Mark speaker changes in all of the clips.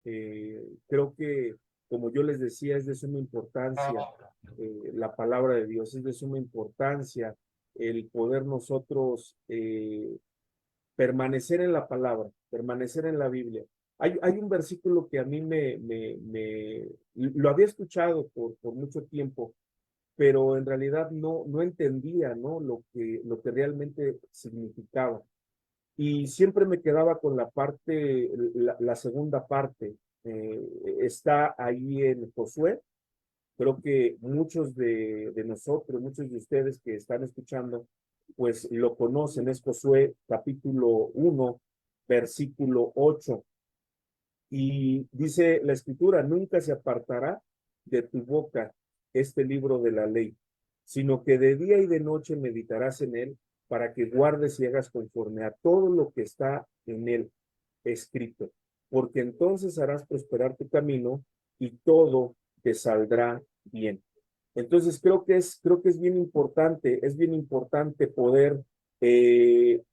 Speaker 1: Creo que, como yo les decía, es de suma importancia la palabra de Dios, es de suma importancia el poder nosotros permanecer en la palabra, permanecer en la Biblia. Hay un versículo que a mí lo había escuchado por mucho tiempo, pero en realidad no entendía, ¿no? Lo que realmente significaba. Y siempre me quedaba con la parte, la segunda parte. Está ahí en Josué. Creo que muchos de nosotros, muchos de ustedes que están escuchando, pues lo conocen. Es Josué capítulo 1, versículo 8. Y dice la escritura: nunca se apartará de tu boca este libro de la ley, sino que de día y de noche meditarás en él, para que guardes y hagas conforme a todo lo que está en él escrito, porque entonces harás prosperar tu camino y todo te saldrá bien. Entonces creo que es bien importante poder eh,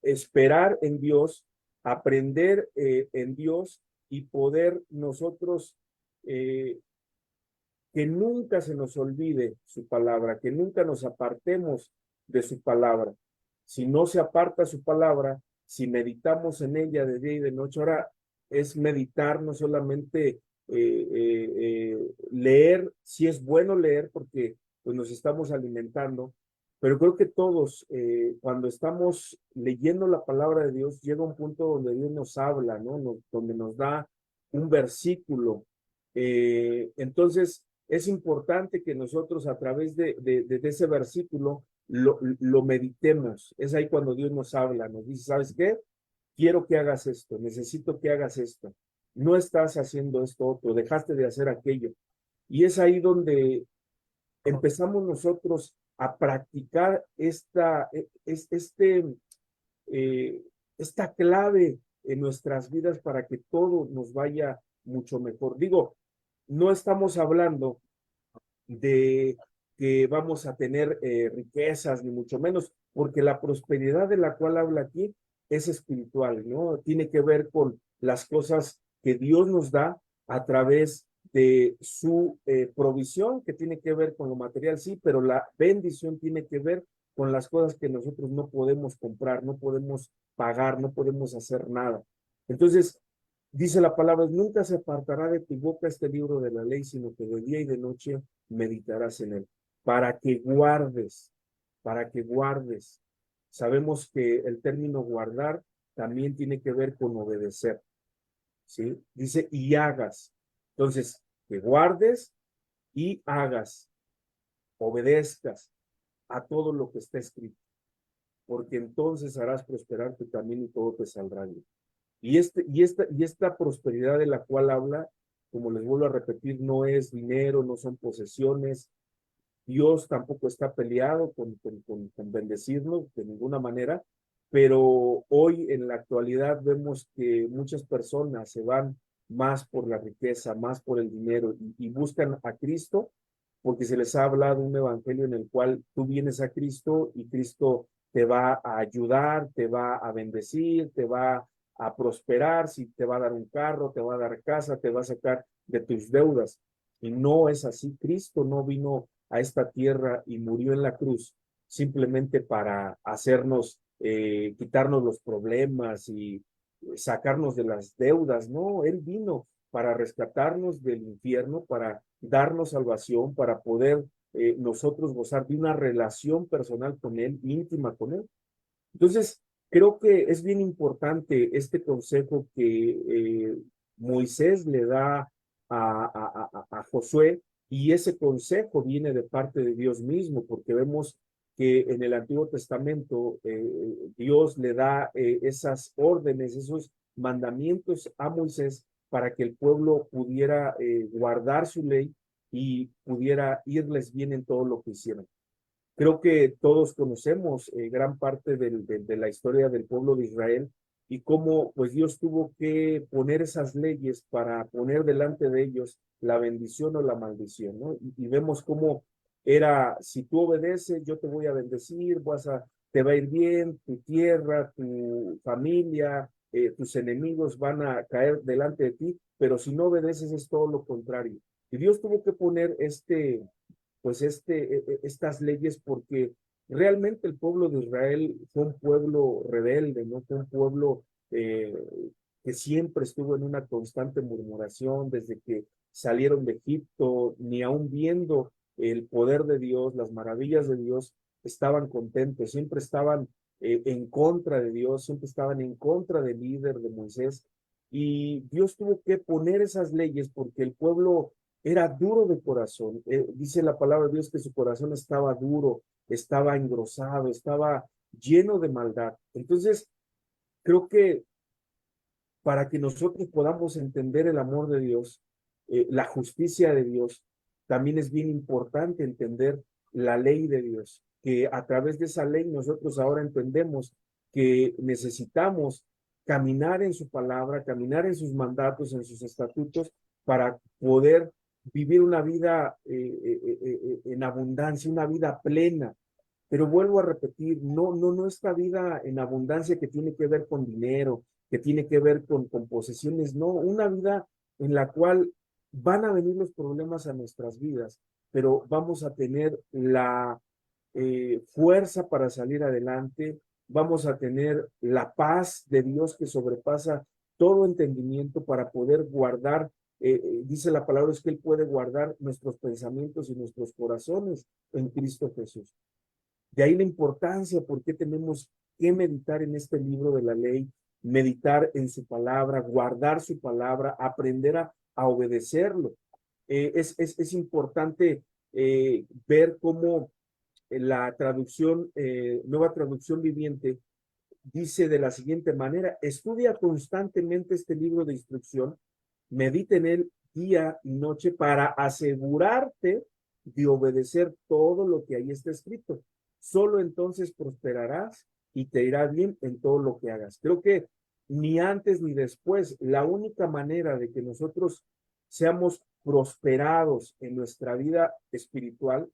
Speaker 1: esperar en Dios, aprender en Dios y poder nosotros eh, que nunca se nos olvide su palabra, que nunca nos apartemos de su palabra. Si no se aparta su palabra, si meditamos en ella de día y de noche, ahora es meditar, no solamente leer, si es bueno leer porque pues nos estamos alimentando, pero creo que todos, cuando estamos leyendo la palabra de Dios, llega un punto donde Dios nos habla, ¿no? Donde nos da un versículo. Entonces, es importante que nosotros a través de ese versículo lo meditemos. Es ahí cuando Dios nos habla, nos dice: ¿sabes qué? Quiero que hagas esto, necesito que hagas esto. No estás haciendo esto otro, dejaste de hacer aquello. Y es ahí donde empezamos nosotros a practicar eh, esta clave en nuestras vidas para que todo nos vaya mucho mejor. Digo, no estamos hablando de que vamos a tener riquezas, ni mucho menos, porque la prosperidad de la cual habla aquí es espiritual, ¿no? Tiene que ver con las cosas que Dios nos da a través de su provisión, que tiene que ver con lo material, sí, pero la bendición tiene que ver con las cosas que nosotros no podemos comprar, no podemos pagar, no podemos hacer nada. Entonces, dice la palabra: nunca se apartará de tu boca este libro de la ley, sino que de día y de noche meditarás en él, para que guardes, para que guardes. Sabemos que el término guardar también tiene que ver con obedecer, ¿sí? Dice: y hagas. Entonces, que guardes y hagas, obedezcas a todo lo que está escrito, porque entonces harás prosperar tu camino y todo te saldrá bien. Y esta prosperidad de la cual habla, como les vuelvo a repetir, no es dinero, no son posesiones. Dios tampoco está peleado con bendecirnos de ninguna manera, pero hoy en la actualidad vemos que muchas personas se van más por la riqueza, más por el dinero y buscan a Cristo porque se les ha hablado un evangelio en el cual tú vienes a Cristo y Cristo te va a ayudar, te va a bendecir, te va a prosperar, si te va a dar un carro, te va a dar casa, te va a sacar de tus deudas. Y no es así. Cristo no vino a esta tierra y murió en la cruz simplemente para hacernos, quitarnos los problemas y sacarnos de las deudas. No, Él vino para rescatarnos del infierno, para darnos salvación, para poder nosotros gozar de una relación personal con Él, íntima con Él. Entonces, creo que es bien importante este consejo que Moisés le da a Josué, y ese consejo viene de parte de Dios mismo, porque vemos que en el Antiguo Testamento Dios le da esas órdenes, esos mandamientos a Moisés para que el pueblo pudiera guardar su ley y pudiera irles bien en todo lo que hicieran. Creo que todos conocemos gran parte de la historia del pueblo de Israel y cómo pues Dios tuvo que poner esas leyes para poner delante de ellos la bendición o la maldición, ¿no? Y vemos cómo era: si tú obedeces, yo te voy a bendecir, te va a ir bien, tu tierra, tu familia, tus enemigos van a caer delante de ti, pero si no obedeces es todo lo contrario. Y Dios tuvo que poner estas leyes porque realmente el pueblo de Israel fue un pueblo rebelde, ¿no? Fue un pueblo eh, que siempre estuvo en una constante murmuración desde que salieron de Egipto, ni aun viendo el poder de Dios, las maravillas de Dios, estaban contentos, siempre estaban en contra de Dios, siempre estaban en contra del líder de Moisés. Y Dios tuvo que poner esas leyes porque el pueblo era duro de corazón. Dice la palabra de Dios que su corazón estaba duro, estaba engrosado, estaba lleno de maldad. Entonces, creo que para que nosotros podamos entender el amor de Dios, la justicia de Dios, también es bien importante entender la ley de Dios, que a través de esa ley nosotros ahora entendemos que necesitamos caminar en su palabra, caminar en sus mandatos, en sus estatutos, para poder vivir una vida en abundancia, una vida plena. Pero vuelvo a repetir, no esta vida en abundancia que tiene que ver con dinero, que tiene que ver con posesiones, no, una vida en la cual van a venir los problemas a nuestras vidas, pero vamos a tener la fuerza para salir adelante, vamos a tener la paz de Dios que sobrepasa todo entendimiento para poder guardar, dice la palabra, es que Él puede guardar nuestros pensamientos y nuestros corazones en Cristo Jesús. De ahí la importancia, por qué tenemos que meditar en este libro de la ley, meditar en su palabra, guardar su palabra, aprender a obedecerlo. Es importante ver cómo la traducción, nueva traducción viviente, dice de la siguiente manera: estudia constantemente este libro de instrucción, medita en él día y noche para asegurarte de obedecer todo lo que ahí está escrito. Solo entonces prosperarás y te irá bien en todo lo que hagas. Creo que ni antes ni después, la única manera de que nosotros seamos prosperados en nuestra vida espiritual,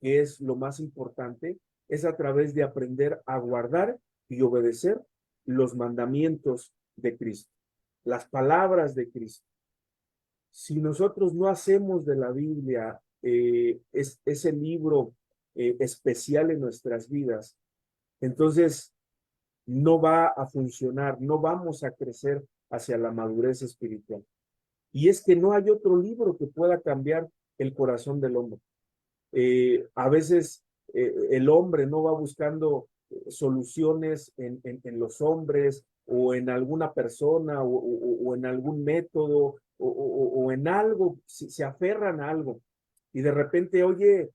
Speaker 1: que es lo más importante, es a través de aprender a guardar y obedecer los mandamientos de Cristo, las palabras de Cristo. Si nosotros no hacemos de la Biblia ese libro especial en nuestras vidas, entonces no va a funcionar, no vamos a crecer hacia la madurez espiritual. Y es que no hay otro libro que pueda cambiar el corazón del hombre. A veces el hombre no va buscando soluciones en los hombres o en alguna persona o en algún método o en algo, se aferran a algo y de repente, oye,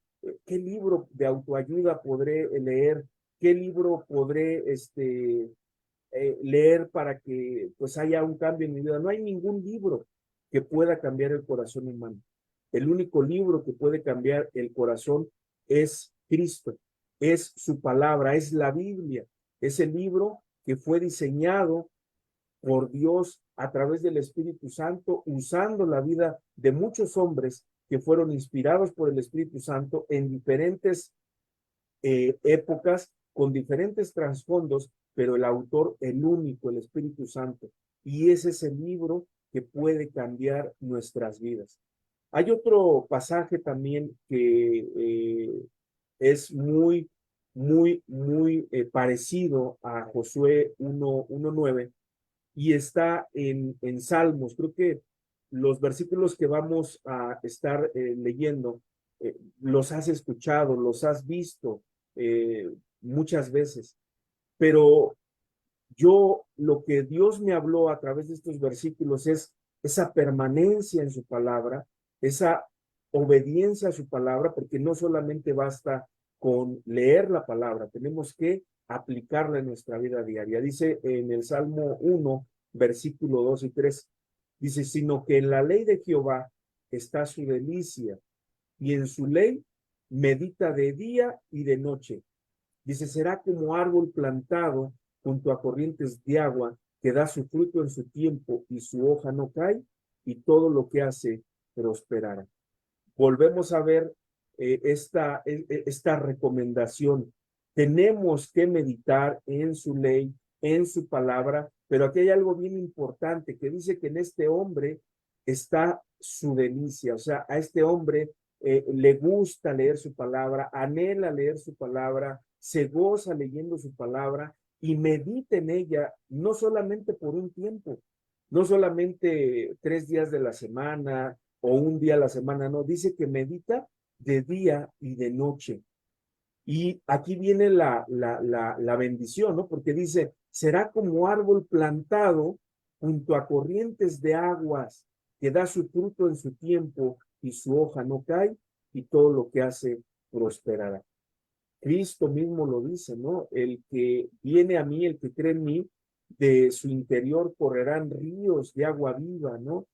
Speaker 1: ¿qué libro de autoayuda podré leer? ¿Qué libro podré leer para que pues haya un cambio en mi vida? No hay ningún libro que pueda cambiar el corazón humano. El único libro que puede cambiar el corazón es Cristo, es su palabra, es la Biblia, es el libro que fue diseñado por Dios a través del Espíritu Santo, usando la vida de muchos hombres que fueron inspirados por el Espíritu Santo en diferentes épocas, con diferentes trasfondos, pero el autor, el único, el Espíritu Santo. Y ese es el libro que puede cambiar nuestras vidas. Hay otro pasaje también que es muy parecido a Josué 1:9 y está en Salmos. Creo que los versículos que vamos a estar leyendo los has escuchado, los has visto muchas veces, pero yo lo que Dios me habló a través de estos versículos es esa permanencia en su palabra, esa obediencia a su palabra, porque no solamente basta con leer la palabra, tenemos que aplicarla en nuestra vida diaria. Dice en el Salmo 1, versículo 2 y 3, dice, sino que en la ley de Jehová está su delicia, y en su ley medita de día y de noche. Dice, será como árbol plantado junto a corrientes de agua, que da su fruto en su tiempo y su hoja no cae, y todo lo que hace prosperará. Volvemos a ver esta recomendación. Tenemos que meditar en su ley, en su palabra, pero aquí hay algo bien importante que dice que en este hombre está su delicia, o sea, a este hombre le gusta leer su palabra, anhela leer su palabra, se goza leyendo su palabra y medita en ella, no solamente por un tiempo, no solamente 3 días de la semana o un día a la semana, no, dice que medita de día y de noche. Y aquí viene la bendición, ¿no? Porque dice, será como árbol plantado junto a corrientes de aguas, que da su fruto en su tiempo y su hoja no cae, y todo lo que hace prosperará. Cristo mismo lo dice, ¿no? El que viene a mí, el que cree en mí, de su interior correrán ríos de agua viva, ¿no?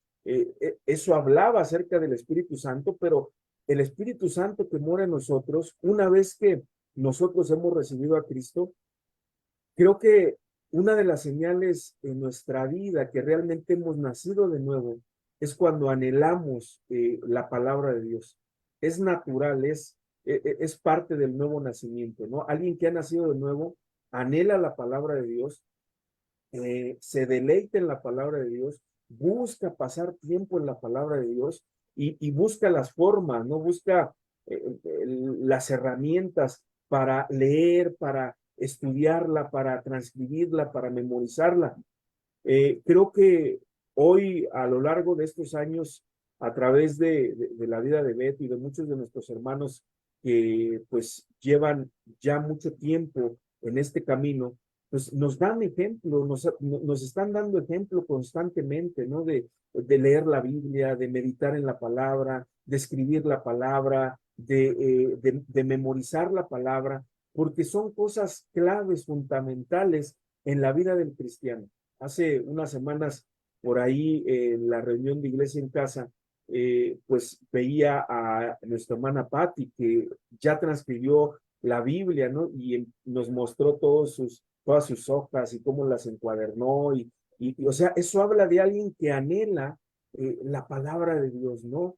Speaker 1: Eso hablaba acerca del Espíritu Santo, pero el Espíritu Santo que mora en nosotros, una vez que nosotros hemos recibido a Cristo, creo que una de las señales en nuestra vida que realmente hemos nacido de nuevo es cuando anhelamos la palabra de Dios. Es natural, es parte del nuevo nacimiento, ¿no? Alguien que ha nacido de nuevo anhela la palabra de Dios, se deleita en la palabra de Dios, busca pasar tiempo en la palabra de Dios y busca las formas, ¿no? Busca las herramientas para leer, para estudiarla, para transcribirla, para memorizarla. Creo que hoy, a lo largo de estos años, a través de la vida de Beto y de muchos de nuestros hermanos que pues llevan ya mucho tiempo en este camino, pues nos dan ejemplo, nos están dando ejemplo constantemente, ¿no? De leer la Biblia, de meditar en la palabra, de escribir la palabra, de memorizar la palabra, porque son cosas claves, fundamentales en la vida del cristiano. Hace unas semanas, por ahí, en la reunión de Iglesia en Casa, pues veía a nuestra hermana Patti, que ya transcribió la Biblia, ¿no? Y nos mostró todas sus hojas y cómo las encuadernó. O sea, eso habla de alguien que anhela la palabra de Dios, ¿no?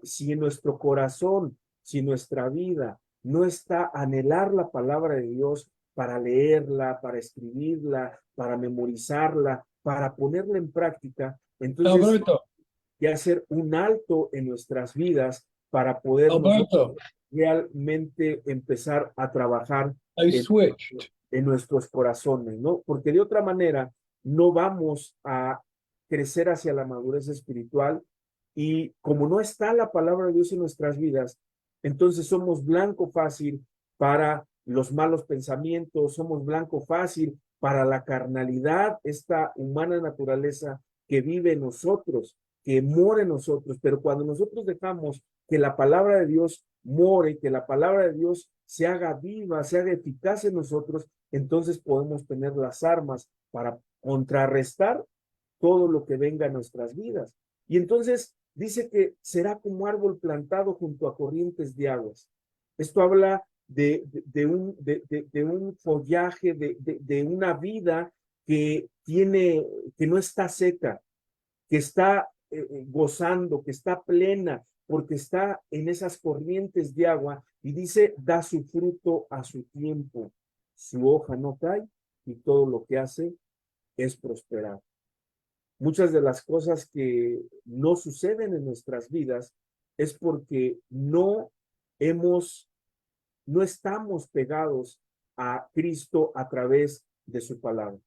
Speaker 1: Si en nuestro corazón, si nuestra vida no está anhelar la palabra de Dios, para leerla, para escribirla, para memorizarla, para ponerla en práctica, entonces
Speaker 2: Alberto,
Speaker 1: hay que hacer un alto en nuestras vidas para poder nosotros
Speaker 2: Alberto,
Speaker 1: realmente empezar a trabajar
Speaker 2: I
Speaker 1: en,
Speaker 2: switched.
Speaker 1: en nuestros corazones, ¿no? Porque de otra manera no vamos a crecer hacia la madurez espiritual y como no está la palabra de Dios en nuestras vidas, entonces somos blanco fácil para los malos pensamientos, somos blanco fácil para la carnalidad, esta humana naturaleza que vive en nosotros, que mora en nosotros, pero cuando nosotros dejamos que la palabra de Dios more, que la palabra de Dios se haga viva, se haga eficaz en nosotros, entonces podemos tener las armas para contrarrestar todo lo que venga a nuestras vidas. Y entonces dice que será como árbol plantado junto a corrientes de aguas. Esto habla de un follaje, de una vida que no está seca, que está gozando, que está plena, porque está en esas corrientes de agua y dice, da su fruto a su tiempo, su hoja no cae y todo lo que hace es prosperar. Muchas de las cosas que no suceden en nuestras vidas es porque hemos, no estamos pegados a Cristo a través de su palabra.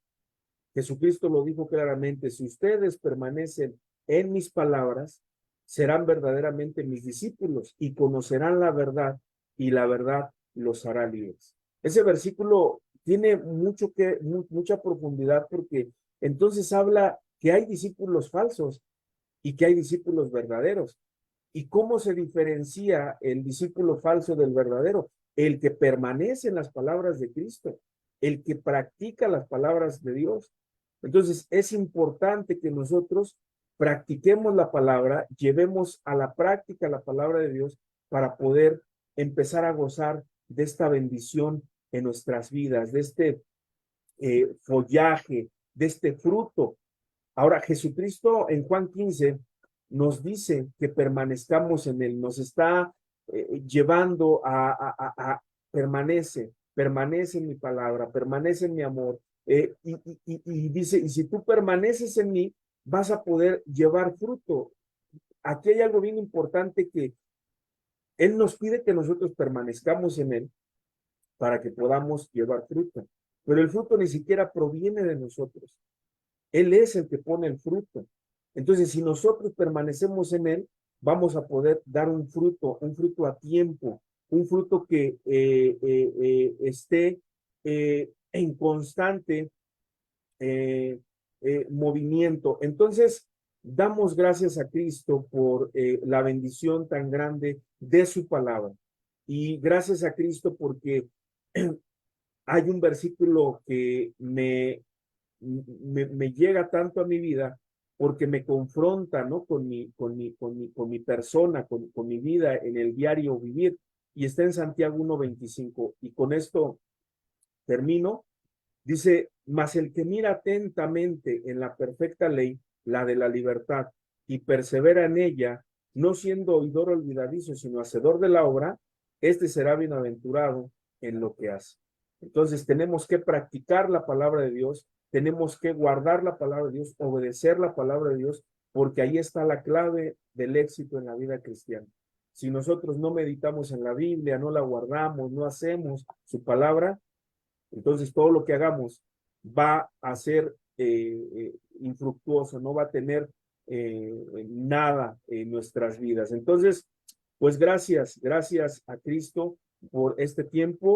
Speaker 1: Jesucristo lo dijo claramente, si ustedes permanecen en mis palabras, serán verdaderamente mis discípulos y conocerán la verdad y la verdad los hará libres. Ese versículo tiene mucha profundidad porque entonces habla que hay discípulos falsos y que hay discípulos verdaderos. ¿Y cómo se diferencia el discípulo falso del verdadero? El que permanece en las palabras de Cristo, el que practica las palabras de Dios. Entonces, es importante que nosotros practiquemos la palabra, llevemos a la práctica la palabra de Dios para poder empezar a gozar de esta bendición en nuestras vidas, de este follaje, de este fruto. Ahora, Jesucristo en Juan 15 nos dice que permanezcamos en Él, nos está llevando permanece en mi palabra, permanece en mi amor, Y dice, y si tú permaneces en mí, vas a poder llevar fruto. Aquí hay algo bien importante que Él nos pide que nosotros permanezcamos en Él para que podamos llevar fruto. Pero el fruto ni siquiera proviene de nosotros. Él es el que pone el fruto. Entonces, si nosotros permanecemos en Él, vamos a poder dar un fruto a tiempo, un fruto que esté en constante movimiento. Entonces, damos gracias a Cristo por la bendición tan grande de su palabra. Y gracias a Cristo porque hay un versículo que me llega tanto a mi vida porque me confronta, ¿no? Con mi persona, con mi vida en el diario vivir. Y está en Santiago 1:25. Y con esto termino. Dice, mas el que mira atentamente en la perfecta ley, la de la libertad, y persevera en ella, no siendo oidor olvidadizo, sino hacedor de la obra, este será bienaventurado en lo que hace. Entonces tenemos que practicar la palabra de Dios, tenemos que guardar la palabra de Dios, obedecer la palabra de Dios, porque ahí está la clave del éxito en la vida cristiana. Si nosotros no meditamos en la Biblia, no la guardamos, no hacemos su palabra, entonces todo lo que hagamos va a ser infructuoso, no va a tener nada en nuestras vidas. Entonces, pues gracias a Cristo por este tiempo.